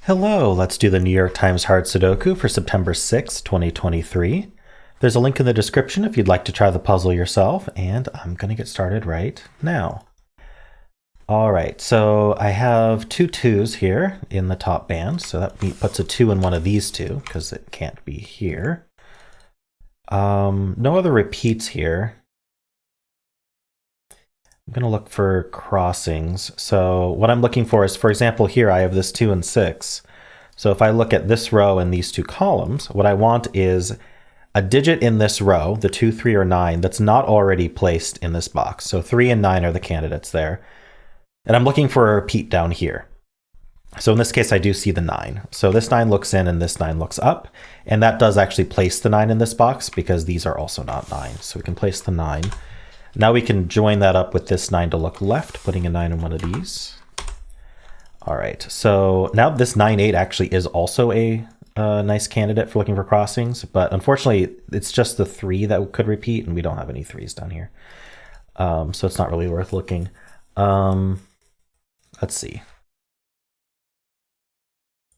Hello, let's do the New York Times Hard Sudoku for September 6, 2023. There's a link in the description if you'd like to try the puzzle yourself, and I'm going to get started right now. All right, so I have two 2s here in the top band, so that puts a 2 in one of these two, because it can't be here. No other repeats here. I'm going to look for crossings. So what I'm looking for is, for example, here I have this 2 and 6. So if I look at this row and these two columns, what I want is a digit in this row, the 2, 3, or 9, that's not already placed in this box. So 3 and 9 are the candidates there. And I'm looking for a repeat down here. So in this case, I do see the 9. So this 9 looks in and this 9 looks up. And that does actually place the 9 in this box because these are also not 9. So we can place the 9. Now we can join that up with this 9 to look left, putting a 9 in one of these. All right, so now this 9, 8 actually is also a nice candidate for looking for crossings, but unfortunately it's just the 3 that could repeat, and we don't have any 3s down here. So it's not really worth looking. Let's see.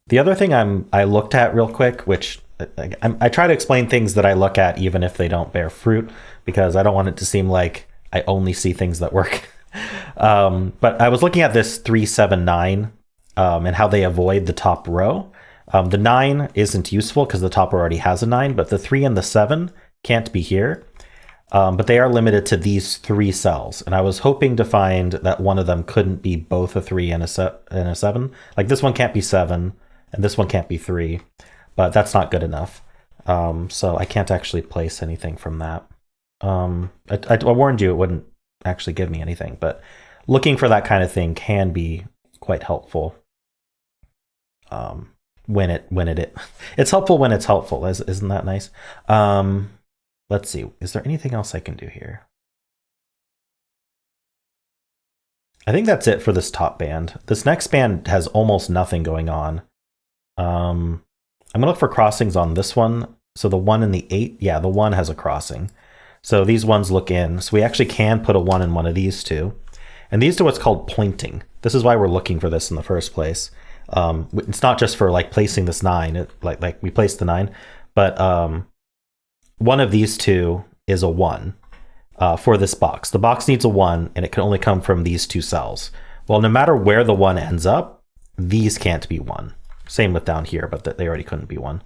The other thing I looked at real quick, which I try to explain things that I look at even if they don't bear fruit, because I don't want it to seem like I only see things that work. But I was looking at this 3, 7, 9 and how they avoid the top row. The 9 isn't useful because the top row already has a 9, but the 3 and the 7 can't be here. But they are limited to these 3 cells. And I was hoping to find that one of them couldn't be both a 3 and a 7. Like this one can't be 7 and this one can't be 3, but that's not good enough. So I can't actually place anything from that. I warned you it wouldn't actually give me anything, but looking for that kind of thing can be quite helpful. It's helpful when it's helpful. Isn't that nice? Let's see. Is there anything else I can do here? I think that's it for this top band. This next band has almost nothing going on. I'm gonna look for crossings on this one. So the 1 and the 8, yeah, the 1 has a crossing. So these ones look in. So we actually can put a 1 in one of these two. And these do what's called pointing. This is why we're looking for this in the first place. It's not just for like placing this 9, like we placed the 9, but one of these two is a 1 for this box. The box needs a 1 and it can only come from these 2 cells. Well, no matter where the 1 ends up, these can't be 1. Same with down here, but they already couldn't be 1.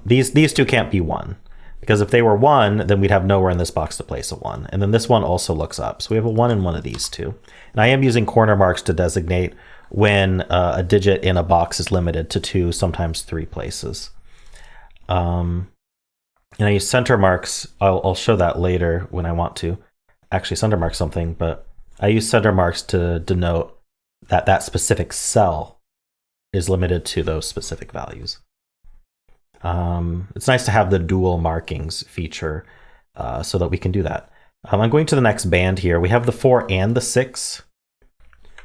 These two can't be 1. Because if they were 1, then we'd have nowhere in this box to place a 1. And then this one also looks up. So we have a 1 in one of these two. And I am using corner marks to designate when a digit in a box is limited to 2, sometimes 3 places. And I use center marks. I'll show that later when I want to actually center mark something. But I use center marks to denote that that specific cell is limited to those specific values. It's nice to have the dual markings feature so that we can do that. I'm going to the next band here. We have the 4 and the 6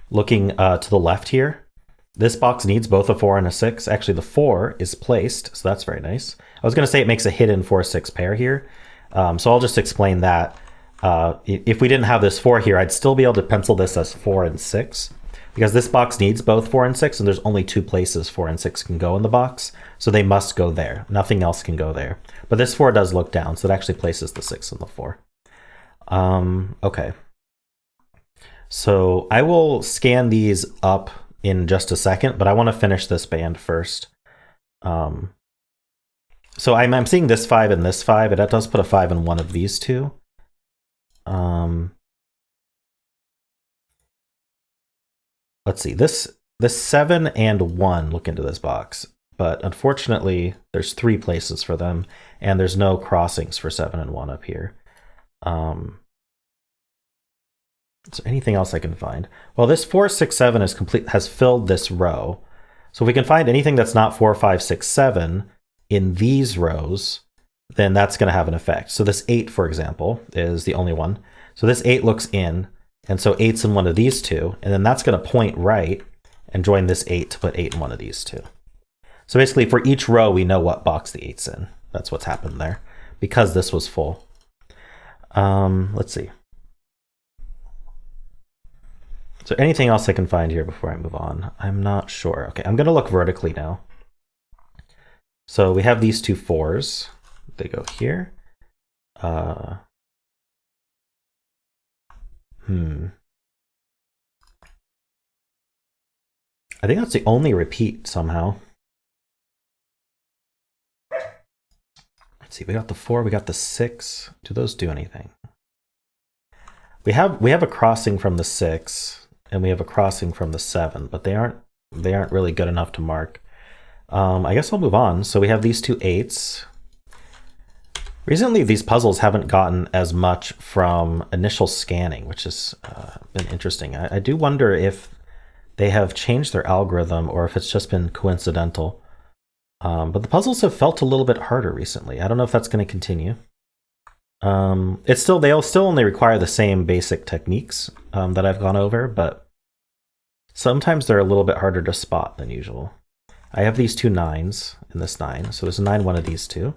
looking to the left here. This box needs both a 4 and a 6. Actually, the 4 is placed, so that's very nice. I was going to say it makes a hidden 4-6 pair here. So I'll just explain that. If we didn't have this 4 here, I'd still be able to pencil this as 4 and 6. Because this box needs both 4 and 6, and there's only 2 places 4 and 6 can go in the box, so they must go there. Nothing else can go there. But this 4 does look down, so it actually places the 6 and the 4. Okay. So I will scan these up in just a second, but I want to finish this band first. So I'm seeing this 5 and this 5, and that does put a 5 in one of these two. Let's see, this 7 and 1 look into this box, but unfortunately there's 3 places for them, and there's no crossings for 7 and 1 up here. Is there anything else I can find? Well, this 4, 6, 7 is has filled this row. So if we can find anything that's not 4, 5, 6, 7 in these rows, then that's going to have an effect. So this 8, for example, is the only one. So this 8 looks in. And so 8's in one of these two, and then that's going to point right and join this 8 to put 8 in one of these two. So basically for each row, we know what box the 8's in. That's what's happened there because this was full. Let's see. So anything else I can find here before I move on? I'm not sure. Okay, I'm going to look vertically now. So we have these two 4s. They go here. I think that's the only repeat somehow. Let's see, we got the 4, we got the 6. Do those do anything? We have a crossing from the 6, and we have a crossing from the 7, but they aren't really good enough to mark. I guess I'll move on. So we have these two 8s. Recently, these puzzles haven't gotten as much from initial scanning, which has been interesting. I do wonder if they have changed their algorithm or if it's just been coincidental. But the puzzles have felt a little bit harder recently. I don't know if that's going to continue. They'll still only require the same basic techniques that I've gone over, but sometimes they're a little bit harder to spot than usual. I have these two 9s in this 9, so there's a 9, one of these two.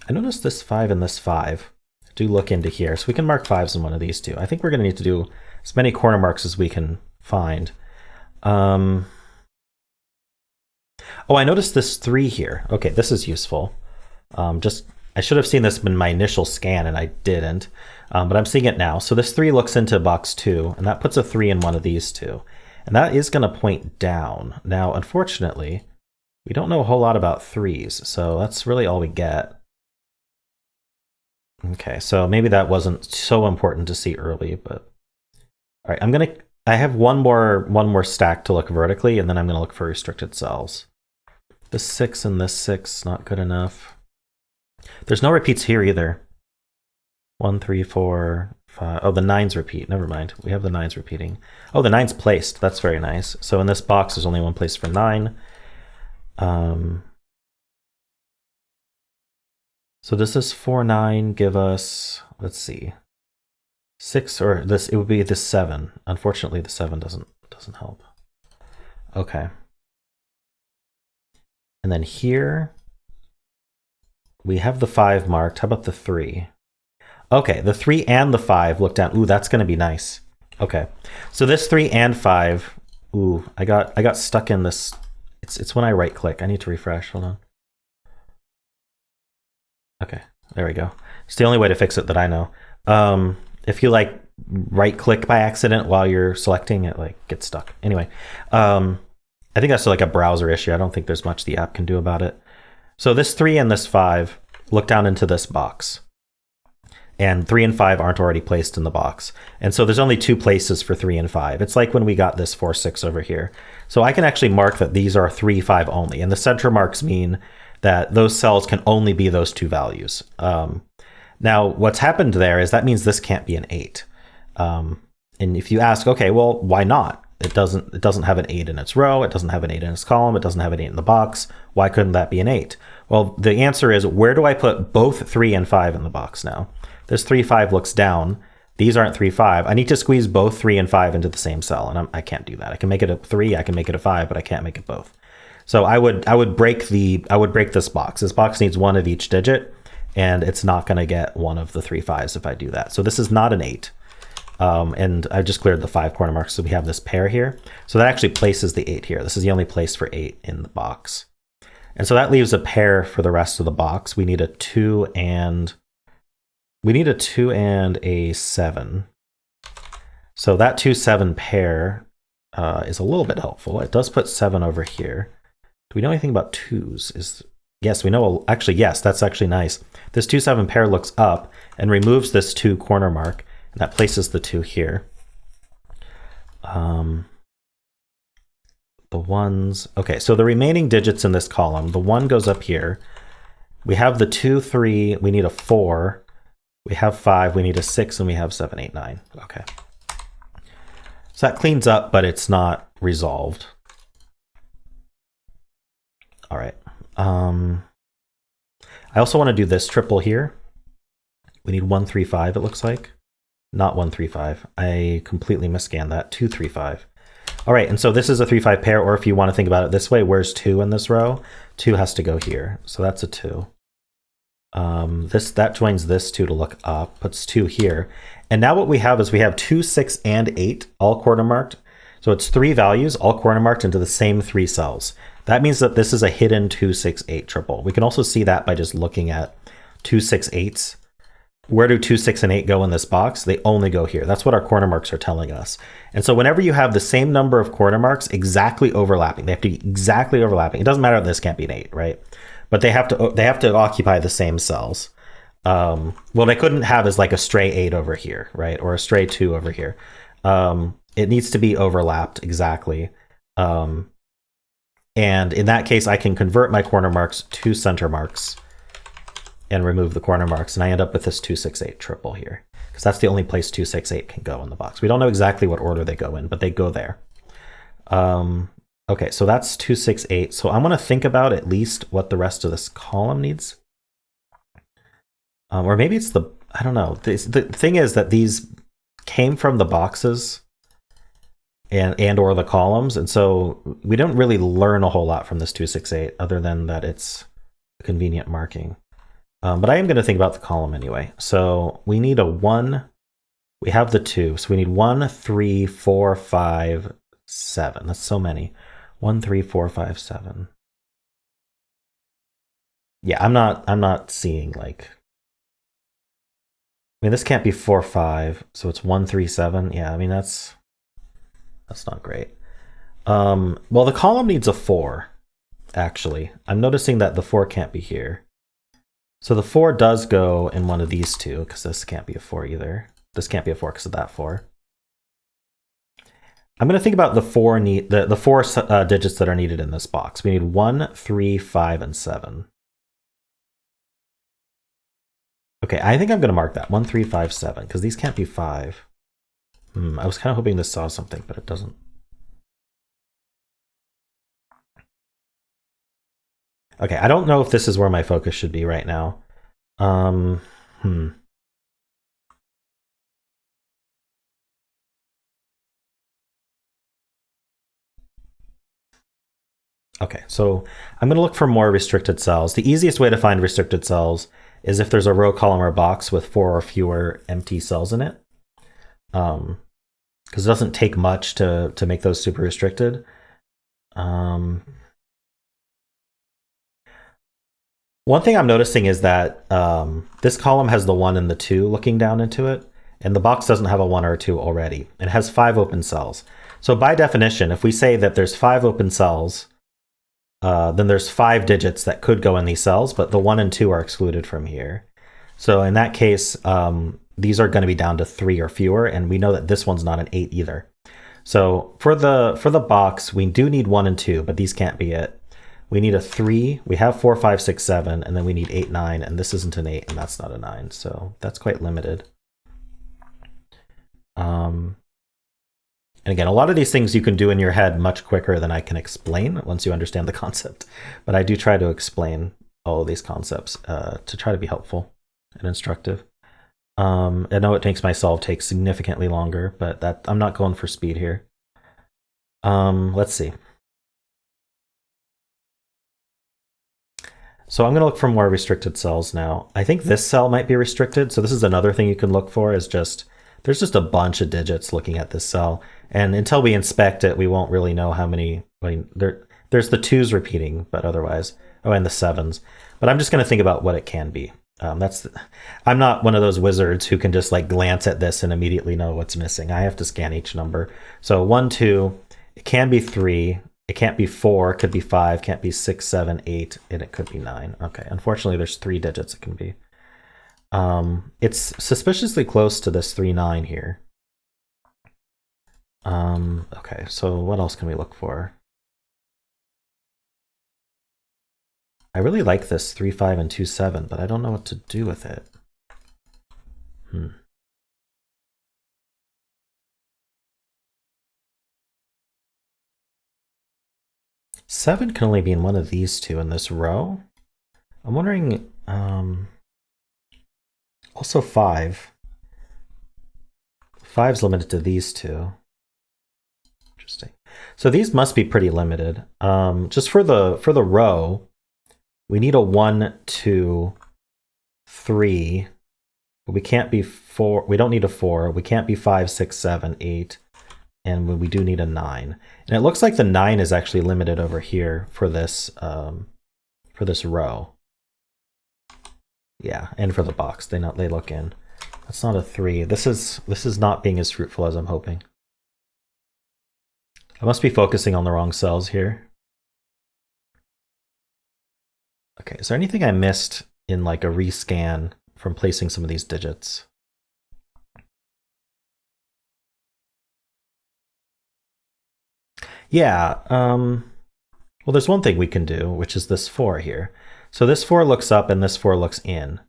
I noticed this 5 and this 5. Do look into here, so we can mark 5s in one of these two. I think we're going to need to do as many corner marks as we can find. Oh, I noticed this 3 here. Okay, this is useful. I should have seen this in my initial scan, and I didn't. But I'm seeing it now. So this 3 looks into box 2, and that puts a 3 in one of these two. And that is going to point down. Now, unfortunately, we don't know a whole lot about 3s, so that's really all we get. Okay, so maybe that wasn't so important to see early, but all right, I have one more stack to look vertically, and then I'm gonna look for restricted cells. This 6 and this 6, not good enough. There's no repeats here either. 1, 3, 4, 5. Oh, the 9s repeat. Never mind. We have the 9s repeating. Oh, the 9's placed. That's very nice. So in this box, there's only one place for 9. So does this 4, 9 give us, let's see, 6, or this? It would be the 7. Unfortunately, the 7 doesn't help. Okay. And then here we have the 5 marked. How about the 3? Okay, the 3 and the 5 look down. Ooh, that's going to be nice. Okay, so this 3 and 5. Ooh, I got stuck in this. It's when I right click. I need to refresh. Hold on. Okay, there we go. It's the only way to fix it that I know. If you like right click by accident while you're selecting, it like gets stuck. Anyway, I think that's like a browser issue. I don't think there's much the app can do about it. So this 3 and this 5 look down into this box. And 3 and 5 aren't already placed in the box. And so there's only 2 places for 3 and 5. It's like when we got this 4, 6 over here. So I can actually mark that these are 3, 5 only. And the center marks mean that those cells can only be those 2 values. Now, what's happened there is that means this can't be an 8. And if you ask, okay, well, why not? It doesn't have an 8 in its row. It doesn't have an 8 in its column. It doesn't have an 8 in the box. Why couldn't that be an 8? Well, the answer is, where do I put both 3 and 5 in the box now? This 3, 5 looks down. These aren't 3, 5. I need to squeeze both 3 and 5 into the same cell, and I can't do that. I can make it a 3, I can make it a 5, but I can't make it both. So I would break this box. This box needs one of each digit, and it's not going to get one of the 3 5s if I do that. So this is not an 8. And I just cleared the 5 corner marks, so we have this pair here. So that actually places the 8 here. This is the only place for 8 in the box. And so that leaves a pair for the rest of the box. We need a 2 and a 7. So that 2, 7 pair is a little bit helpful. It does put 7 over here. Do we know anything about 2s? Yes, we know. Actually, yes, that's actually nice. This 2, 7 pair looks up and removes this 2 corner mark, and that places the 2 here. The 1s. Okay, so the remaining digits in this column, the 1 goes up here. We have the 2, 3. We need a 4. We have 5. We need a 6, and we have 7, 8, 9. Okay. So that cleans up, but it's not resolved. All right. I also want to do this triple here. We need 1, 3, 5, it looks like. Not 1, 3, 5. I completely misscanned that. 2, 3, 5. All right, and so this is a 3, 5 pair, or if you want to think about it this way, where's 2 in this row? 2 has to go here. So that's a 2. That joins this 2 to look up, puts 2 here. And now what we have is we have 2, 6, and 8 all quarter marked. So it's 3 values all quarter marked into the same 3 cells. That means that this is a hidden 2, 6, 8 triple. We can also see that by just looking at 2, 6, 8s. Where do 2, 6, and 8 go in this box? They only go here. That's what our corner marks are telling us. And so whenever you have the same number of corner marks exactly overlapping, they have to be exactly overlapping. It doesn't matter if this can't be an 8, right? But they have to occupy the same cells. Well, they couldn't have as like a stray 8 over here, right? Or a stray 2 over here. It needs to be overlapped exactly. And in that case, I can convert my corner marks to center marks and remove the corner marks, and I end up with this 2, 6, 8 triple here, because that's the only place 2, 6, 8 can go in the box. We don't know exactly what order they go in, but they go there. Okay, so that's 2, 6, 8. So I'm going to think about at least what the rest of this column needs. Or maybe it's I don't know. The thing is that these came from the boxes and or the columns, and so we don't really learn a whole lot from this 2, 6, 8 other than that it's a convenient marking. But I am going to think about the column anyway. So we need a 1. We have the 2. So we need 1, 3, 4, 5, 7. That's so many. 1, 3, 4, 5, 7. Yeah, I'm not seeing like. I mean, this can't be 4, 5. So it's 1, 3, 7. Yeah, I mean that's not great. Well, the column needs a 4. Actually, I'm noticing that the 4 can't be here. So the 4 does go in one of these 2, because this can't be a 4 either. This can't be a 4 because of that 4. I'm going to think about the 4 digits that are needed in this box. We need 1, 3, 5, and 7. Okay, I think I'm going to mark that 1, 3, 5, 7, because these can't be 5. I was kind of hoping this saw something, but it doesn't. Okay, I don't know if this is where my focus should be right now. Okay, so I'm going to look for more restricted cells. The easiest way to find restricted cells is if there's a row, column, or box with 4 or fewer empty cells in it. Because it doesn't take much to make those super restricted. One thing I'm noticing is that this column has the 1 and the 2 looking down into it, and the box doesn't have a 1 or a 2 already. It has 5 open cells. So by definition, if we say that there's 5 open cells, then there's 5 digits that could go in these cells, but the 1 and 2 are excluded from here. So in that case, these are going to be down to 3 or fewer, and we know that this one's not an 8 either. So for the box, we do need 1 and 2, but these can't be it. We need a 3. We have 4, 5, 6, 7, and then we need 8, 9, and this isn't an 8, and that's not a 9. So that's quite limited. And again, a lot of these things you can do in your head much quicker than I can explain once you understand the concept. But I do try to explain all of these concepts to try to be helpful and instructive. I know it makes my solve take significantly longer, but I'm not going for speed here. Let's see. So I'm going to look for more restricted cells now. I think this cell might be restricted. So this is another thing you can look for is there's just a bunch of digits looking at this cell. And until we inspect it, we won't really know how many. There's the 2s repeating, but otherwise, and the 7s. But I'm just going to think about what it can be. I'm not one of those wizards who can just like glance at this and immediately know what's missing. I have to scan each number. So 1, 2, it can be 3. It can't be 4, it could be 5, can't be 6, 7, 8, and it could be 9. Okay, unfortunately, there's 3 digits it can be. It's suspiciously close to this 3, 9 here. Okay, so what else can we look for? I really like this 3, 5, and 2, 7, but I don't know what to do with it. 7 can only be in one of these 2 in this row. I'm wondering, also 5. 5's limited to these 2. Interesting. So these must be pretty limited. Just for the row, we need a 1, 2, 3, but we can't be 4. We don't need a 4. We can't be 5, 6, 7, 8, and we do need a 9. And it looks like the 9 is actually limited over here for this row. Yeah, and for the box, they look in. That's not a 3. This is not being as fruitful as I'm hoping. I must be focusing on the wrong cells here. Okay, is there anything I missed in like a rescan from placing some of these digits? Yeah, well, there's one thing we can do, which is this 4 here. So this 4 looks up and this 4 looks in.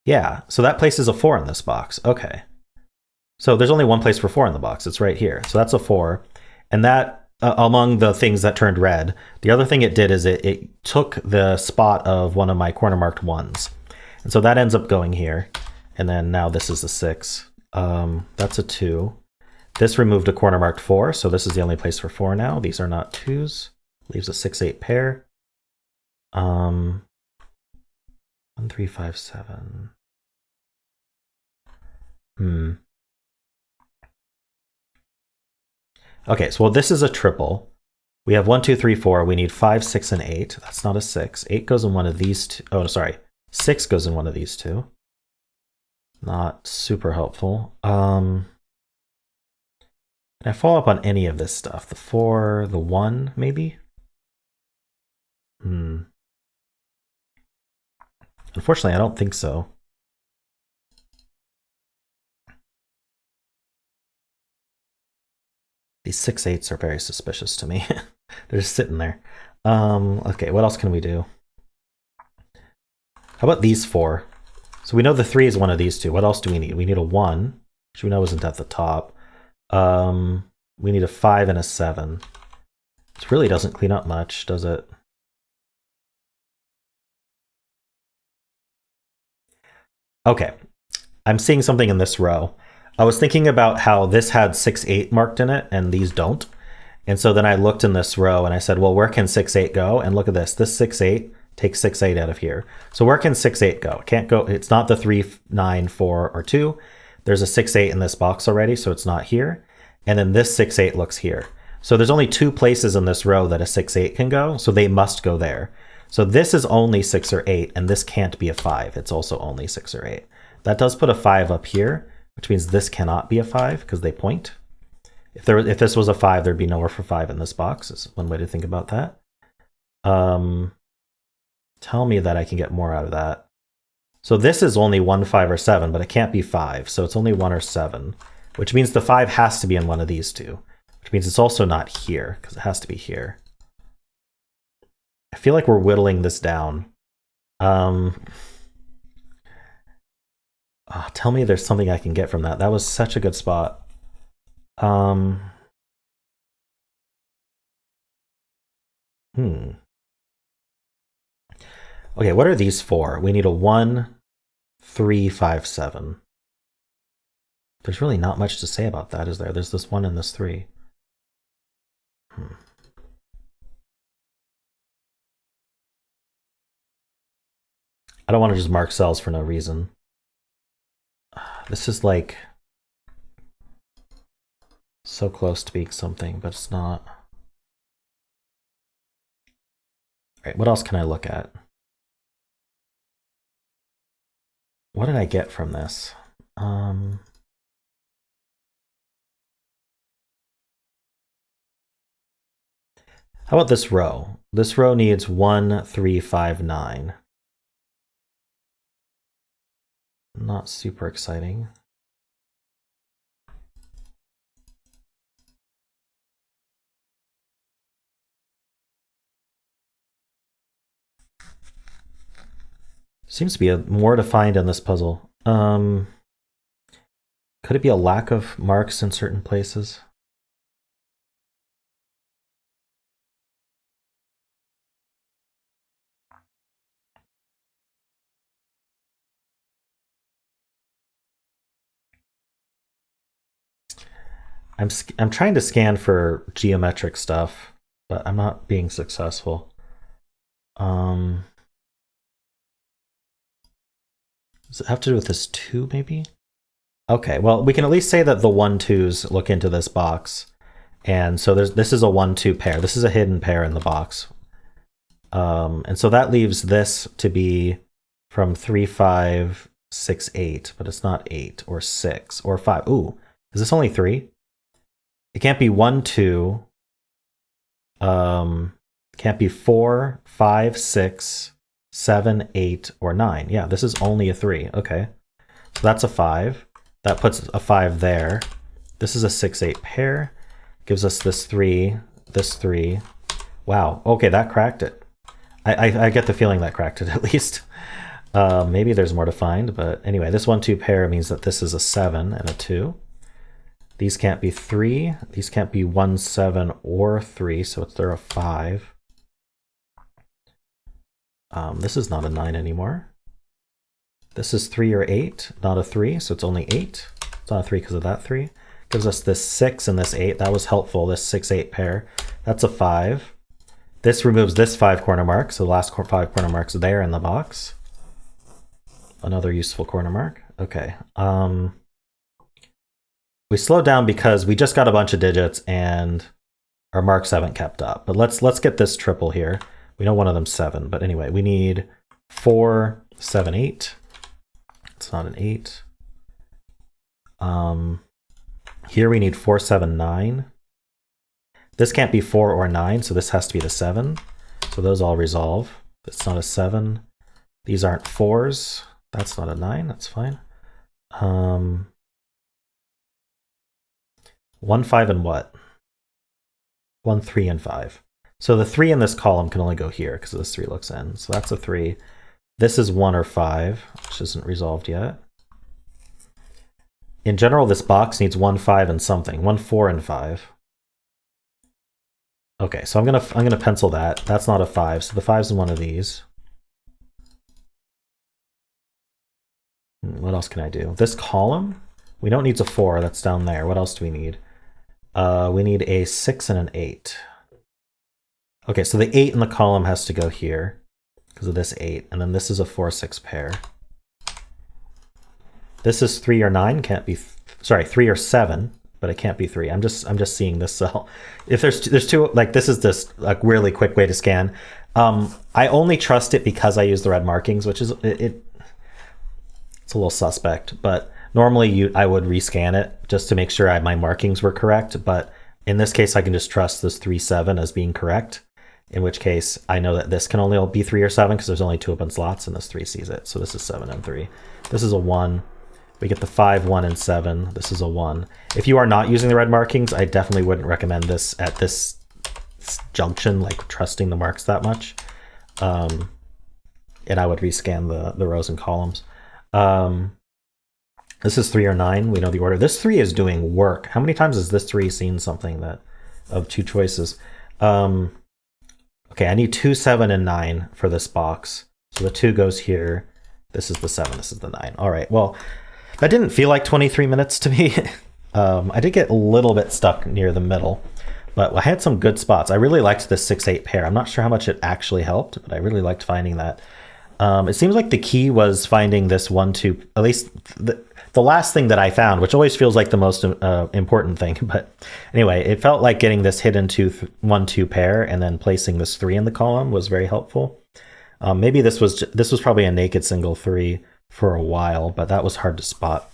Yeah, so that places a 4 in this box. Okay. So there's only one place for 4 in the box. It's right here. So that's a 4. And that, among the things that turned red, the other thing it did is it took the spot of one of my corner marked 1s. And so that ends up going here. And then now this is a 6. That's a 2. This removed a corner marked 4, so this is the only place for 4 now. These are not 2s. Leaves a 6, 8 pair. 1, 3, 5, 7. Okay, so well, this is a triple. We have 1, 2, 3, 4. We need 5, 6, and 8. That's not a 6. 8 goes in one of these two. Oh, sorry. 6 goes in one of these two. Not super helpful. Can I follow up on any of this stuff? The 4, the 1, maybe? Unfortunately, I don't think so. These 6, 8s are very suspicious to me. They're just sitting there. Okay, what else can we do? How about these 4? So we know the 3 is one of these two. What else do we need? We need a 1, which we know isn't at the top. We need a 5 and a 7. This really doesn't clean up much, does it? Okay, I'm seeing something in this row. I was thinking about how this had 6, 8 marked in it and these don't. And so then I looked in this row and I said, well, where can 6, 8 go? And look at this. This 6, 8 takes 6, 8 out of here. So where can 6, 8 go? It can't go. It's not the 3, 9, 4, or 2. There's a 6, 8 in this box already, so it's not here. And then this 6, 8 looks here. So there's only 2 places in this row that a 6, 8 can go, so they must go there. So this is only 6 or 8, and this can't be a 5. It's also only 6 or 8. That does put a 5 up here, which means this cannot be a 5 because they point. If this was a 5, there'd be nowhere for 5 in this box. Is one way to think about that. Tell me that I can get more out of that. So this is only 1, 5, or 7, but it can't be 5. So it's only 1 or 7, which means the 5 has to be in one of these two, which means it's also not here because it has to be here. I feel like we're whittling this down. Tell me there's something I can get from that. That was such a good spot. Okay, what are these for? We need a 1, 3, 5, 7. There's really not much to say about that, is there? There's this 1 and this 3. I don't want to just mark cells for no reason. This is like so close to being something, but it's not. All right, what else can I look at? What did I get from this? How about this row? This row needs 1, 3, 5, 9. Not super exciting. Seems to be more to find in this puzzle. Could it be a lack of marks in certain places? I'm trying to scan for geometric stuff, but I'm not being successful. Does it have to do with this 2 maybe? Okay, well, we can at least say that the 1-2s look into this box. And so this is a 1-2 pair. This is a hidden pair in the box. And so that leaves this to be from 3, 5, 6, 8, but it's not 8 or 6 or 5. Ooh, is this only 3? It can't be 1, 2. It can't be 4, 5, 6, 7, 8, or 9. Yeah, this is only a 3. Okay, so that's a 5. That puts a 5 there. This is a 6, 8 pair. Gives us this 3, this 3. Wow, okay, that cracked it. I get the feeling that cracked it at least. Maybe there's more to find, but anyway, this 1-2 pair means that this is a 7 and a 2. These can't be 3. These can't be 1, 7, or 3, so they're a 5. This is not a 9 anymore. This is 3 or 8, not a 3, so it's only 8. It's not a 3 because of that 3. Gives us this 6 and this 8. That was helpful, this 6, 8 pair. That's a 5. This removes this 5 corner mark, so the last 5 corner marks there in the box. Another useful corner mark. Okay. We slowed down because we just got a bunch of digits and our marks haven't kept up. But let's get this triple here. We know one of them's 7, but anyway, we need 4, 7, 8. It's not an 8. Here we need 4, 7, 9. This can't be 4 or 9, so this has to be the 7. So those all resolve. It's not a 7. These aren't 4s. That's not a 9. That's fine. 1, 5, and what? 1, 3, and 5. So the 3 in this column can only go here because this 3 looks in. So that's a 3. This is 1 or 5, which isn't resolved yet. In general, this box needs 1, 5, and something. 1, 4, and 5. Okay, so I'm gonna pencil that. That's not a 5, so the 5's in one of these. What else can I do? This column, we don't need a 4, that's down there. What else do we need? We need a 6 and an 8. Okay, so the 8 in the column has to go here because of this 8, and then this is a 4, 6 pair. This is 3 or 9, can't be, sorry, 3 or 7. But it can't be 3. I'm just seeing this cell. If there's two, like this is this like really quick way to scan. I only trust it because I use the red markings, which is it's a little suspect. But normally I would rescan it just to make sure my markings were correct. But in this case, I can just trust this 3, 7 as being correct. In which case, I know that this can only be 3 or 7 because there's only 2 open slots, and this 3 sees it. So this is 7 and 3. This is a 1. We get the 5, 1, and 7. This is a 1. If you are not using the red markings, I definitely wouldn't recommend this at this junction, like trusting the marks that much. And I would rescan the rows and columns. This is 3 or 9. We know the order. This 3 is doing work. How many times has this 3 seen something that of 2 choices? Okay, I need 2, 7, and 9 for this box. So the 2 goes here. This is the 7. This is the 9. All right, well, that didn't feel like 23 minutes to me. I did get a little bit stuck near the middle, but I had some good spots. I really liked this 6, 8 pair. I'm not sure how much it actually helped, but I really liked finding that. It seems like the key was finding this 1, 2, at least the last thing that I found, which always feels like the most important thing. But anyway, it felt like getting this hidden 1, 2 pair and then placing this 3 in the column was very helpful. Maybe this was probably a naked single 3 for a while, but that was hard to spot.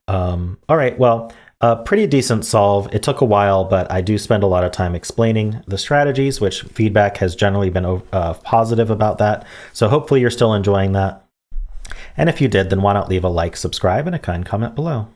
All right, well, a pretty decent solve. It took a while, but I do spend a lot of time explaining the strategies, which feedback has generally been positive about that. So hopefully you're still enjoying that. And if you did, then why not leave a like, subscribe, and a kind comment below.